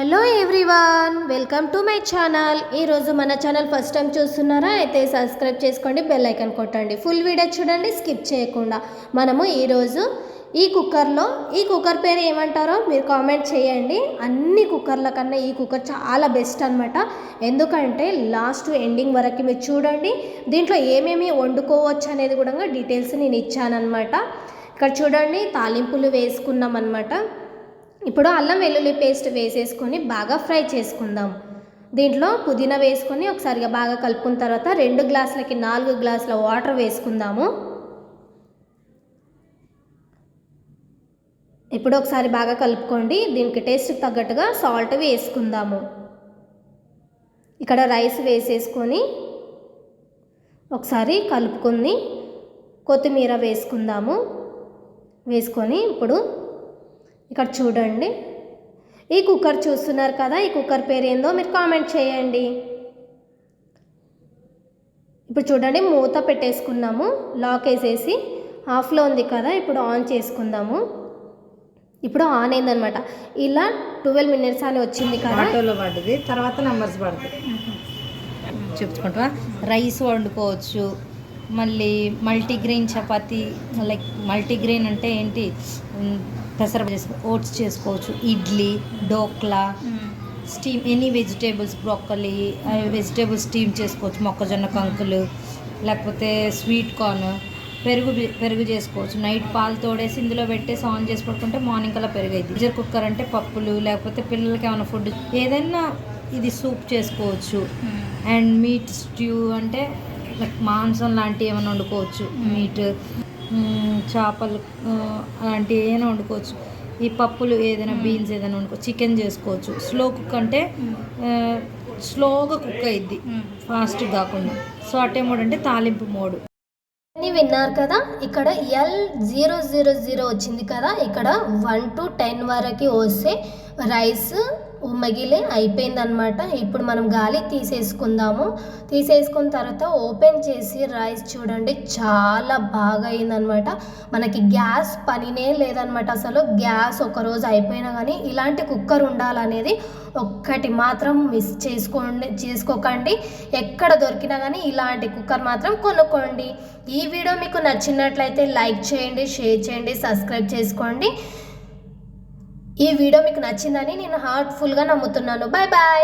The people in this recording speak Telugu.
Hello everyone, welcome to my channel. ఈరోజు మన ఛానల్ ఫస్ట్ టైం చూస్తున్నారా అయితే సబ్స్క్రైబ్ చేసుకోండి, బెల్ ఐకాన్ కొట్టండి. ఫుల్ వీడియో చూడండి, స్కిప్ చేయకుండా. మనము ఈరోజు ఈ కుక్కర్ పేరు ఏమంటారో మీరు కామెంట్ చేయండి. అన్ని కుక్కర్ల కన్నా ఈ కుక్కర్ చాలా బెస్ట్ అనమాట. ఎందుకంటే లాస్ట్ ఎండింగ్ వరకు మీరు చూడండి. దీంట్లో ఏమేమి వండుకోవచ్చు అనేది కూడా డీటెయిల్స్ నేను ఇచ్చానమాట. ఇక్కడ చూడండి, తాలింపులు వేసుకున్నాం అనమాట. ఇప్పుడు అల్లం వెల్లుల్లి పేస్ట్ వేసేసుకొని బాగా ఫ్రై చేసుకుందాం. దీంట్లో పుదీనా వేసుకొని ఒకసారిగా బాగా కలుపుకున్న తర్వాత 2 గ్లాసులకి 4 గ్లాసుల వాటర్ వేసుకుందాము. ఇప్పుడు ఒకసారి బాగా కలుపుకోండి. దీనికి టేస్ట్కి తగ్గట్టుగా సాల్ట్ వేసుకుందాము. ఇక్కడ రైస్ వేసేసుకొని ఒకసారి కలుపుకొని కొత్తిమీర వేసుకుందాము. వేసుకొని ఇప్పుడు ఇక్కడ చూడండి, ఈ కుక్కర్ చూస్తున్నారు కదా, ఈ కుక్కర్ పేరు ఏందో మీరు కామెంట్ చేయండి. ఇప్పుడు చూడండి, మూత పెట్టేసుకున్నాము. లాక్ వేసేసి ఆఫ్లో ఉంది కదా, ఇప్పుడు ఆన్ చేసుకుందాము. ఇప్పుడు ఆన్ అయిందనమాట. ఇలా 12 మినిట్స్ అని వచ్చింది కదా, ఆటోలో పడ్డది. తర్వాత నెంబర్స్ పడుతుంది. చెప్పుకుంటా రైస్ వండుకోవచ్చు. మళ్ళీ మల్టీగ్రెయిన్ చపాతి, లైక్ మల్టీగ్రెయిన్ అంటే ఏంటి, పెసర ఓట్స్ చేసుకోవచ్చు. Idli, dhokla, steam any vegetables, broccoli vegetables steam చేసుకోవచ్చు. మొక్కజొన్న కంకులు, లేకపోతే స్వీట్ కార్న్, పెరుగు చేసుకోవచ్చు. నైట్ పాలు తోడేసి ఇందులో పెట్టేసి ఆన్ చేసి పడుకుంటే మార్నింగ్ కల్లా పెరుగు అయింది. ప్రెషర్ కుక్కర్ అంటే పప్పులు, లేకపోతే పిల్లలకి ఏమైనా ఫుడ్ ఏదైనా ఇది సూప్ చేసుకోవచ్చు. అండ్ మీట్ స్ట్యూ అంటే లైక్ మాంసం లాంటివి ఏమైనా వండుకోవచ్చు. మీట్, చేపలు అలాంటివి ఏమైనా వండుకోవచ్చు. ఈ పప్పులు ఏదైనా బీన్స్ ఏదైనా వండుకోవచ్చు. చికెన్ చేసుకోవచ్చు. స్లో కుక్ అంటే స్లోగా కుక్ అయ్యిద్ది, ఫాస్ట్ కాకుండా. సో అటే మోడ్ అంటే తాలింపు మోడ్. విన్నారు కదా, ఇక్కడ L000 వచ్చింది కదా, ఇక్కడ 1 to 10 వరకు వస్తే రైస్ మిగిలి అయిపోయిందనమాట. ఇప్పుడు మనం గాలి తీసేసుకుందాము. తీసేసుకున్న తర్వాత ఓపెన్ చేసి రైస్ చూడండి, చాలా బాగా అయిందనమాట. మనకి గ్యాస్ పనినే లేదనమాట. అసలు గ్యాస్ ఒకరోజు అయిపోయినా కానీ ఇలాంటి కుక్కర్ ఉండాలనేది ఒక్కటి మాత్రం మిస్ చేసుకోకండి. ఎక్కడ దొరికినా కానీ ఇలాంటి కుక్కర్ మాత్రం కొనుక్కోండి. ఈ వీడియో మీకు నచ్చినట్లయితే లైక్ చేయండి, షేర్ చేయండి, సబ్స్క్రైబ్ చేసుకోండి. ఈ వీడియో మీకు నచ్చిందని నేను హార్ట్ఫుల్గా నమ్ముతున్నాను. Bye bye.